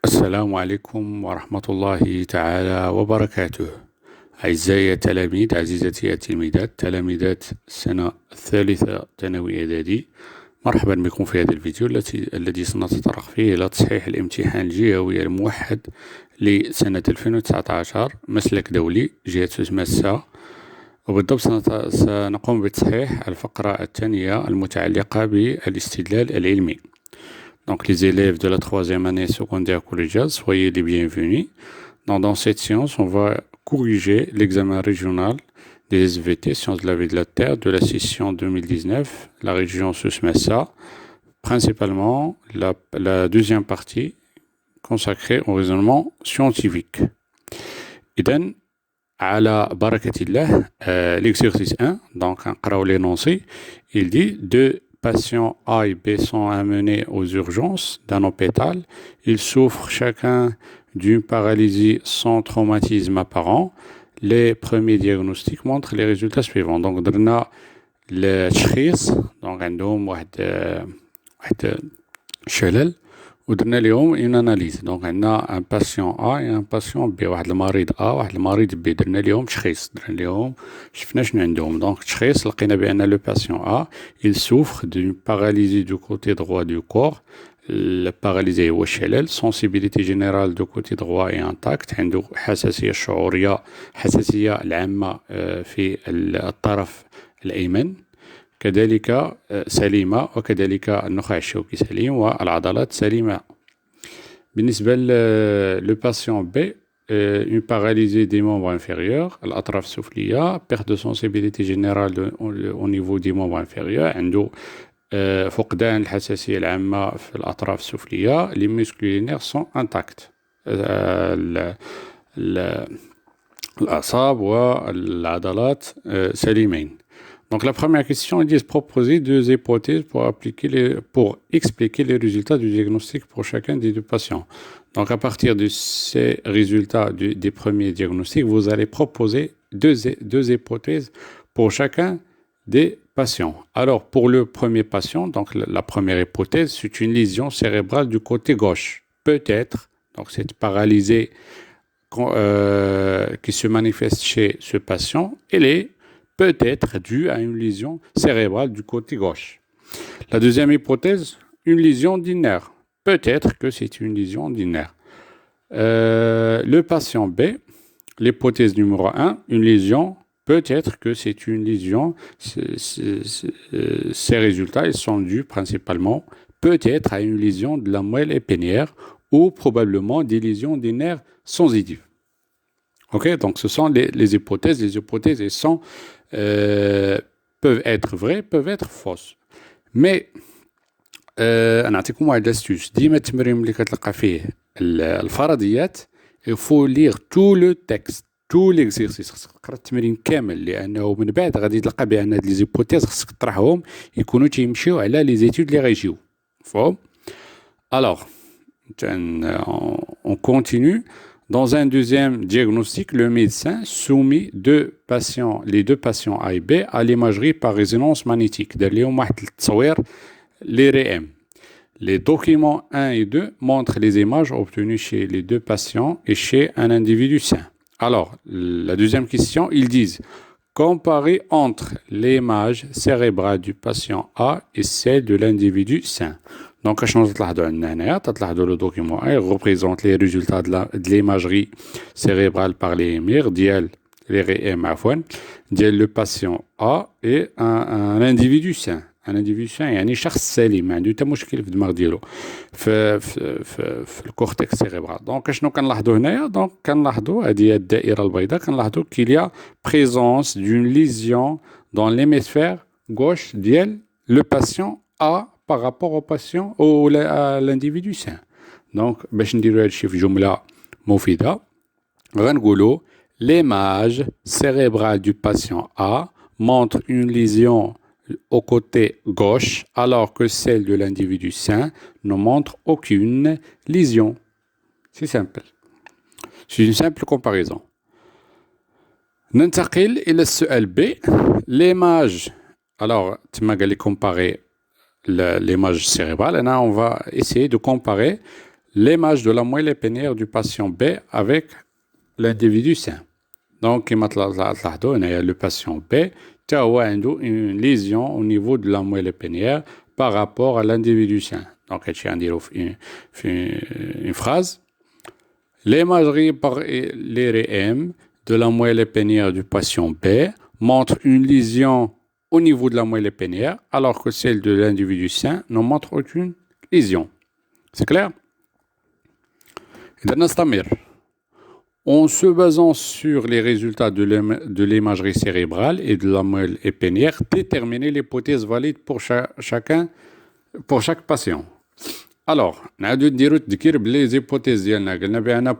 السلام عليكم ورحمة الله تعالى وبركاته. أعزائي التلاميذ، عزيزتي التلميذات، تلاميذات السنة الثالثة ثانوي إعدادي، مرحبا بكم في هذا الفيديو الذي سنتطرق فيه إلى تصحيح الامتحان الجهوي الموحد لسنة 2019 مسلك دولي جهة سوس ماسة، وبالضبط سنقوم بتصحيح الفقرة الثانية المتعلقة بالاستدلال العلمي. Donc les élèves de la troisième année secondaire collégiale, soyez les bienvenus. Dans cette séance, on va corriger l'examen régional des SVT, Sciences de la vie de la Terre, de la session 2019, la région Souss-Massa, principalement la deuxième partie consacrée au raisonnement scientifique. إذن على بركة الله l'exercice 1, donc نقراو l'énoncé, il dit deux patients A et B sont amenés aux urgences d'un hôpital. Ils souffrent chacun d'une paralysie sans traumatisme apparent. Les premiers diagnostics montrent les résultats suivants. Donc, درنا التشخيص، donc عندهم واحد شلل، ودرنا لهم اون اناليز. دونك عندنا ان باسيون ا et ان باسيون بي، واحد المريض ا واحد المريض بي، درنا لهم تشخيص، درنا لهم شفنا شنو عندهم. دونك تشخيص لقينا بان لو باسيون ا il souffre d'une paralysie du côté droit du corps. الباراليزي هو الشلل. sensibilité générale du côté droit est intacte، عنده حساسية شعورية، حساسية العامة في الطرف الأيمن، كذلك سليمة، وكذلك النخاع الشوكي سليم والعضلات سليمة. بالنسبة لو باسيون بي، une paralysie des membres inférieurs، الأطراف السفلية، perte de sensibilité générale au niveau des membres inférieurs، عنده فقدان الحساسية العامة في الأطراف السفلية. les muscles linéaires sont intacts، الأعصاب والعضلات سليمين. Donc la première question, ils disent proposer deux hypothèses pour expliquer les résultats du diagnostic pour chacun des deux patients. Donc à partir de ces résultats des premiers diagnostics, vous allez proposer deux hypothèses pour chacun des patients. Alors pour le premier patient, donc la première hypothèse, c'est une lésion cérébrale du côté gauche. Peut-être, donc cette paralysée qui se manifeste chez ce patient, elle est peut-être due à une lésion cérébrale du côté gauche. La deuxième hypothèse, une lésion du nerf. Peut-être que c'est une lésion du nerf. Le patient B, l'hypothèse numéro 1, une lésion, peut-être que c'est une lésion. Ces résultats, ils sont dus principalement peut-être à une lésion de la moelle épinière ou probablement des lésions des nerfs sensitifs. Ok, donc ce sont les hypothèses. Les hypothèses, elles sont peuvent être vraies, peuvent être fausses. Mais نعطيكم واحد l'astuce. ديما التمرين اللي كتلقى فيه الفرضيات، il faut lire tout le texte، tout l'exercice. خصك تقرا التمرين كامل، لانه من بعد غادي تلقى بان هاد لي زيبوتيز خصك تطرحهم يكونوا تيمشيو على لي زيتود اللي غيجيو. مفهوم؟ Alors on continue. Dans un deuxième diagnostic, le médecin soumet les deux patients A et B à l'imagerie par résonance magnétique. Les documents 1 et 2 montrent les images obtenues chez les deux patients et chez un individu sain. Alors, la deuxième question, ils disent comparer entre l'image cérébrale du patient A et celle de l'individu sain. Donc, le document A représente les résultats de l'imagerie cérébrale par les MIR, le patient A et un individu sain. Un individu sain يعني شخص سليم ما عنده حتى مشكل في الدماغ ديالو في الكورتكس سيريبرال. دونك شنو كنلاحظوا هنايا؟ دونك كنلاحظوا هذه الدائره البيضاء، كنلاحظوا qu'il y a présence d'une lésion dans l'hémisphère gauche ديال le patient A par rapport au patient ou à l'individu sain. Donc باش نديروا هادشي في جمله مفيده غنقولوا l'image cérébrale du patient A montre une lésion au côté gauche, alors que celle de l'individu sain ne montre aucune lésion. C'est simple. C'est une simple comparaison. ننتقل إلى السؤال B. L'image. Alors, تما قال لي comparer l'image cérébrale. Et là, on va essayer de comparer l'image de la moelle épinière du patient B avec l'individu sain. Donc, le patient B a une lésion au niveau de la moelle épinière par rapport à l'individu sain. Donc, une phrase. L'imagerie par l'IRM de la moelle épinière du patient B montre une lésion au niveau de la moelle épinière, alors que celle de l'individu sain ne montre aucune lésion. C'est clair? En se basant sur les résultats de l'imagerie cérébrale et de la moelle épinière, déterminer l'hypothèse valide pour chaque patient. Alors, on a les hypothèses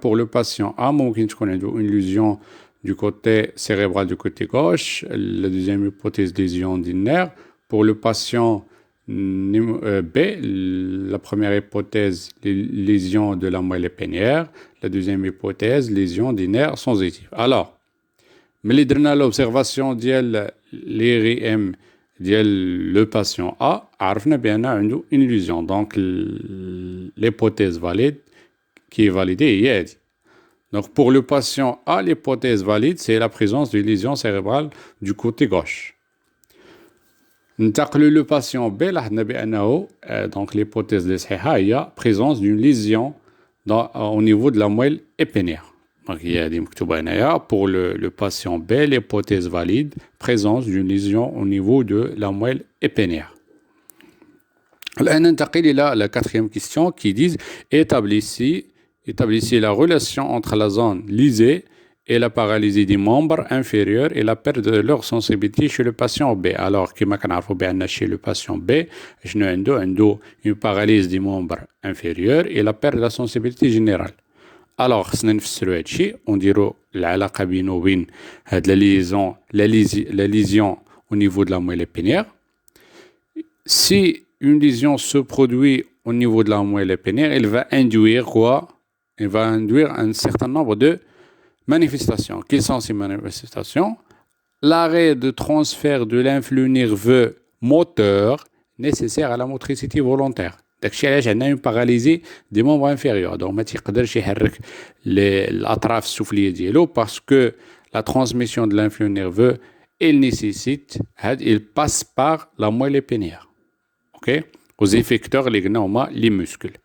pour le patient A, une lésion du côté cérébral du côté gauche. La deuxième hypothèse, lésion du nerf. Pour le patient B, la première hypothèse, lésion de la moelle épinière. La deuxième hypothèse, lésion des nerfs sensitifs. Alors, mais l'observation de l'IRM le patient A, عرفنا بأن عنده une lésion. Donc, l'hypothèse valide qui est validée هي هذه. Donc, pour le patient A, l'hypothèse valide, c'est la présence d'une lésion cérébrale du côté gauche. ننتقل le patient B, لاحظنا بأنه donc l'hypothèse الصحيحة هي présence d'une lésion au niveau de la moelle épinière. Donc, il y a des مكتوبة pour le patient B, l'hypothèse valide, présence d'une lésion au niveau de la moelle épinière. الآن ننتقل إلى la quatrième question qui dit établissez la relation entre la zone lésée et la paralysie des membres inférieurs et la perte de leur sensibilité chez le patient B. Alors, كما كنعرفوا بأن chez le patient B, شنو عنده une paralysie des membres inférieurs et la perte de la sensibilité générale. Alors, خصنا نفسروا هذا الشيء ونديروا العلاقة بينه وبين هاد la lésion au niveau de la moelle épinière. Si une lésion se produit au niveau de la moelle épinière, elle va induire quoi? Elle va induire un certain nombre de manifestations. Quelles sont ces manifestations? L'arrêt de transfert de l'influx nerveux moteur nécessaire à la motricité volontaire. داكشي علاش عندنا une paralysie des membres inférieurs. Donc ما تيقدرش يحرك الأطراف السفلية ديالو parce que la transmission de l'influx nerveux elle nécessite il passe par la moelle épinière. OK? Aux effecteurs اللي قلنا هما les muscles.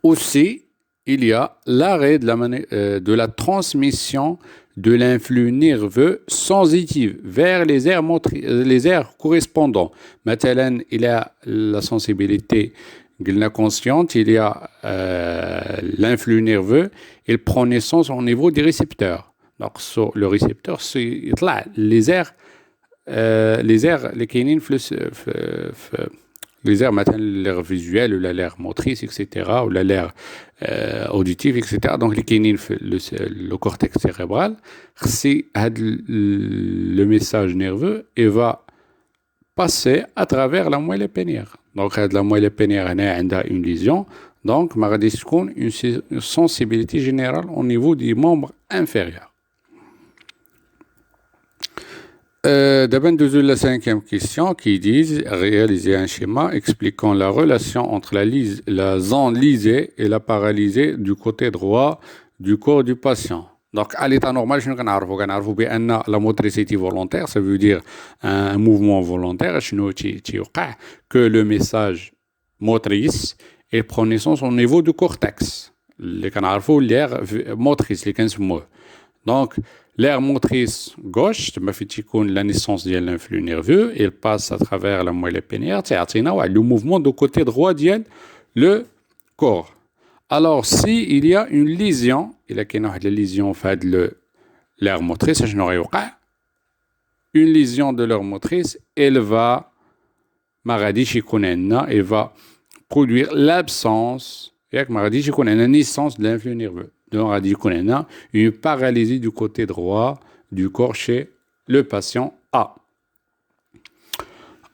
Aussi, il y a l'arrêt de la transmission de l'influx nerveux sensitif vers les aires correspondants. Maintenant, il y a la sensibilité consciente, il y a l'influx nerveux, il prend naissance au niveau des récepteurs. Donc, sur le récepteur, c'est les aires les كاينين les aires مثلا l'air visuel ou l'air motrice etc ou l'air auditif etc donc les كاينين le cortex cérébral c'est le message nerveux et va passer à travers la moelle épinière. Donc la moelle épinière a une lésion donc ما غاديش تكون une sensibilité générale au niveau des membres inférieurs. D'abord, la cinquième question qui dit réaliser un schéma expliquant la relation entre la zone lésée et la paralysée du côté droit du corps du patient. Donc, à l'état normal, je n'arrive pas la motricité volontaire, ça veut dire un mouvement volontaire, que le message motrice est prend naissance au niveau du cortex. L'air motrice, donc, l'aire motrice gauche, la naissance de l'influx nerveux, il passe à travers la moelle épinière, le mouvement du côté droit de le corps. Alors, s'il y a une lésion, il y a une lésion de l'aire motrice, une lésion de l'aire motrice, elle va produire l'absence, la naissance de l'influx nerveux. Donc, on a une paralysie du côté droit du corps chez le patient A.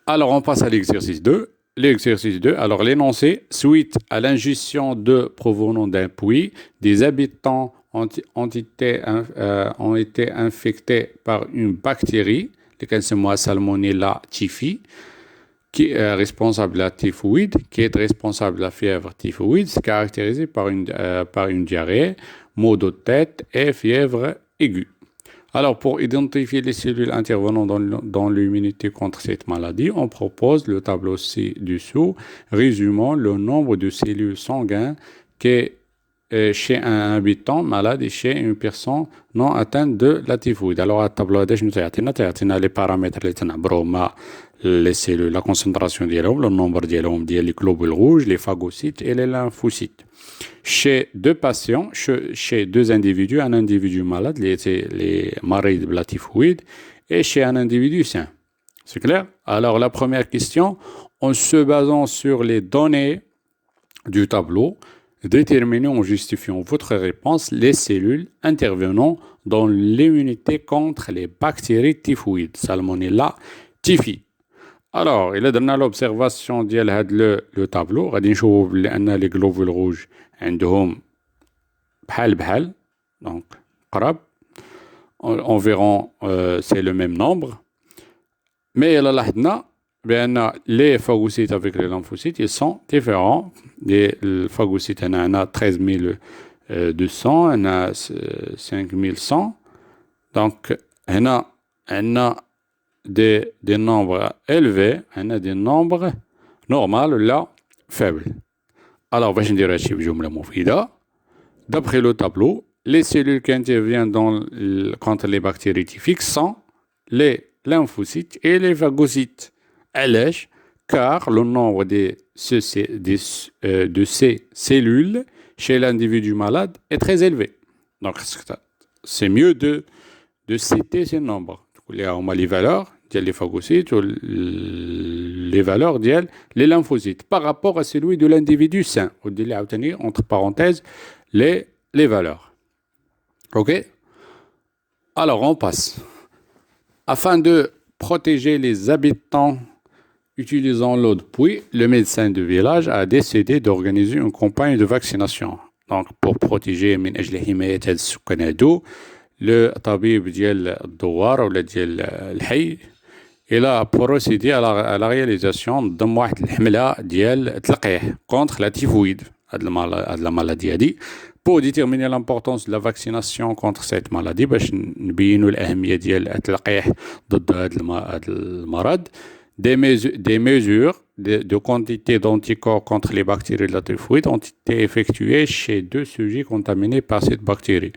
Alors, on passe à l'exercice 2. L'exercice 2, alors l'énoncé, suite à l'ingestion de provenant d'un puits, des habitants ont été infectés par une bactérie, laquelle se nomme Salmonella typhi, qui est responsable de la typhoïde, qui est responsable de la fièvre typhoïde, c'est caractérisé par une diarrhée, maux de tête et fièvre aiguë. Alors, pour identifier les cellules intervenant dans l'immunité contre cette maladie, on propose le tableau ci-dessous, résumant le nombre de cellules sanguines qui est chez un habitant malade et chez une personne non atteinte de la typhoïde. Alors, à tableau هذا شنو تعطينا les paramètres اللي تنعبروا مع les cellules, la concentration ديالهم, le nombre ديالهم ديال les globules rouges, les phagocytes et les lymphocytes. Chez deux patients, chez deux individus, un individu malade, les malades de la typhoïde, et chez un individu sain. C'est clair? Alors, la première question, en se basant sur les données du tableau, déterminez en justifiant votre réponse les cellules intervenant dans l'immunité contre les bactéries typhoïdes, Salmonella typhi. Alors, il a donné l'observation de le tableau. غادي نشوفوا بلي ان les globules rouges عندهم بحال donc قراب environ c'est le même nombre. Mais là لاحظنا بان les phagocytes avec les lymphocytes ils sont différents. Les phagocytes هنا 13200 هنا 5100. Donc هنا عندنا des nombres élevés, des nombres normaux là faibles. Alors, باش ندير هادشي بجملة مفيدة. D'après le tableau, les cellules qui interviennent contre les bactéries typhiques sont les lymphocytes et les phagocytes. علاش? Car le nombre de ces cellules chez l'individu malade est très élevé. Donc, c'est mieux de citer ces nombres. Il y a les valeurs les phagocytes ou les valeurs les lymphocytes par rapport à celui de l'individu sain. On dit entre parenthèses les valeurs. Ok? Alors on passe. Afin de protéger les habitants utilisant l'eau de pluie, le médecin de village a décidé d'organiser une campagne de vaccination. Donc pour protéger من أجل حماية هاد السكان هادو le طبيب ديال الدوار ولا ديال الحي il a procédé à la réalisation de واحد الحملة ديال التلقيح contre la typhoïde هاد la maladie هادي. Pour déterminer l'importance de la vaccination contre cette maladie باش نبينوا الأهمية ديال التلقيح ضد هاد المرض, des mesures de quantité d'anticorps contre les bactéries de la typhoïde ont été effectuées chez deux sujets contaminés par cette bactérie.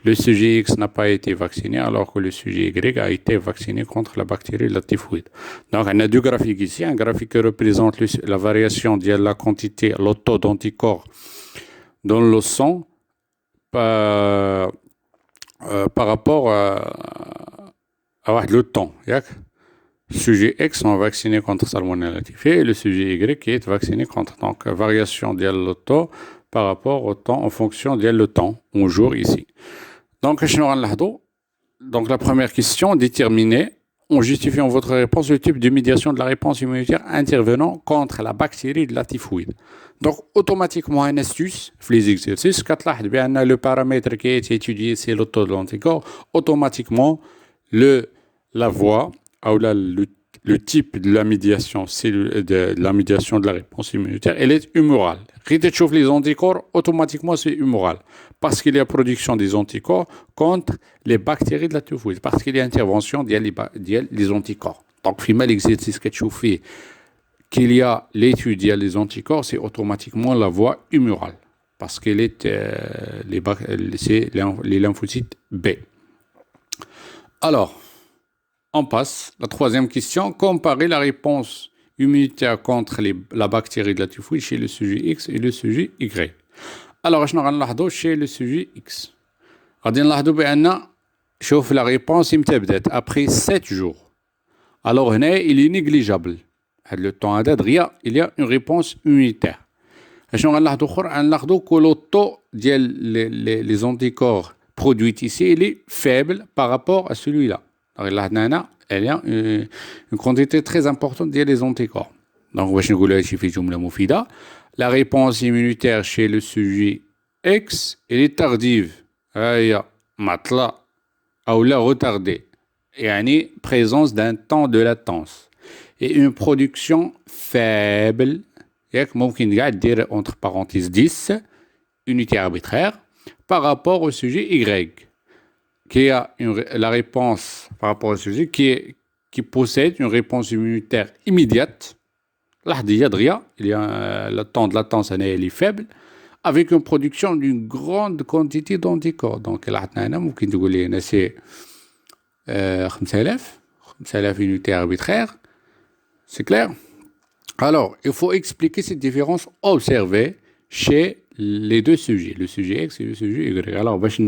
Le sujet X n'a pas été vacciné alors que le sujet Y a été vacciné contre la bactérie de la typhoïde. Donc, on a deux graphiques ici. Un graphique qui représente la variation de la quantité, le taux d'anticorps dans le sang par rapport à le temps. Sujet X sont vaccinés contre Salmonella typhi et le sujet Y qui est vacciné contre. Donc, variation de le taux par rapport au temps en fonction de le temps, un jour ici. Donc, la première question, déterminez en justifiant votre réponse le type de médiation de la réponse immunitaire intervenant contre la bactérie de la typhoïde. Donc, automatiquement, un astuce, les exercices, quand le paramètre qui est étudié, c'est le taux de l'anticorps, automatiquement, la voie, ou le type de la médiation, de la réponse immunitaire, elle est humorale. Quand tu les anticorps, automatiquement c'est humoral. Parce qu'il y a production des anticorps contre les bactéries de la typhoïde. Parce qu'il y a intervention des anticorps. Donc, finalement, l'exercice que tu fais, qu'il y a l'étude des anticorps, c'est automatiquement la voie humorale. Parce qu'elle est c'est les lymphocytes B. Alors, on passe. La troisième question, comparer la réponse immunitaire contre la bactérie de la typhoïde chez le sujet X et le sujet Y. Alors, je vais chez le sujet X. غادي نلاحظوا بأن شوف la réponse إمتى بدات après 7 jours. Alors هنا il est négligeable. هاد le temps هذا دغيا il y a une réponse immunitaire. شنو غنلاحظوا اخر غنلاحظوا que le taux ديال les anticorps produits ici il est faible par rapport à celui-là. Alors là, il y a une quantité très importante des anticorps. Donc, la réponse immunitaire chez le sujet X, elle est tardive. Ou la retardée. Et il y a une présence d'un temps de latence. et une production faible, ممكن كاع دير entre parenthèses 10 unité arbitraire par rapport au sujet Y, qui a la réponse par rapport au sujet qui possède une réponse immunitaire immédiate, لحظية دغيا, il y a le temps de latence elle est faible, avec une production d'une grande quantité d'anticorps. Donc عطنا هنا ممكن تقول لي هنا سي 5000 unités arbitraires. C'est clair? Alors, il faut expliquer cette différence observée chez les deux sujets, le sujet X et le sujet Y. Alors, باش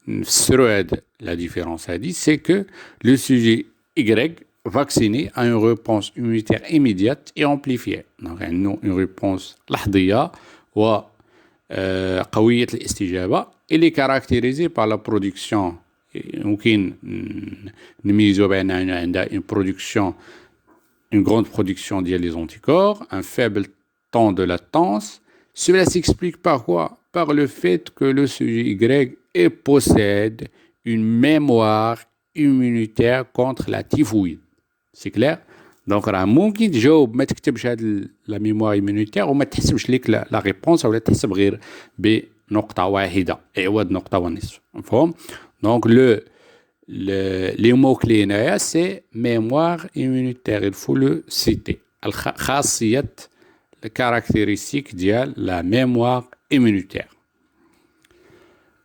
نفسروا la différence c'est que le sujet Y vacciné a une réponse immunitaire immédiate et amplifiée. Donc, une réponse لحظية و قوية الاستجابة. Elle est caractérisée par la production, ممكن نميزوا بأن عندها une grande production des anticorps, un faible temps de latence. Cela s'explique par quoi? Par le fait que le sujet Y possède une mémoire immunitaire contre la typhoïde. C'est clair? Donc, راه ممكن تجاوب ما تكتبش هاد la mémoire immunitaire وما تحسبش ليك la réponse ولا تحسب غير بنقطة واحدة عوض نقطة ونصف. مفهوم؟ Donc, les mots-clés هنايا c'est mémoire immunitaire. Il faut le citer. الخاصية الكاركتيرستيك ديال la mémoire immunitaire.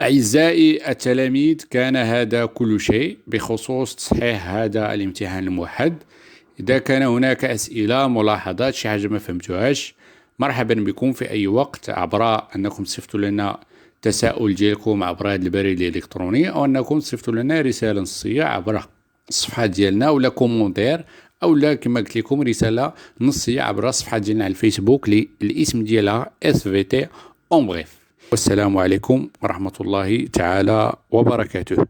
أعزائي التلاميذ، كان هذا كل شيء بخصوص تصحيح هذا الامتحان الموحد. إذا كان هناك أسئلة، ملاحظات، شي حاجة ما فهمتوهاش، مرحبا بكم في أي وقت عبر أنكم تصيفطوا لنا تساؤل ديالكم عبر هذا البريد الإلكتروني، أو أنكم تصيفطوا لنا رسالة نصية عبر الصفحة ديالنا، ولا كومونتير، أو لا كما قلت لكم رسالة نصية عبر الصفحة ديالنا على الفيسبوك اللي الاسم ديالها SVT en bref. والسلام عليكم ورحمة الله تعالى وبركاته.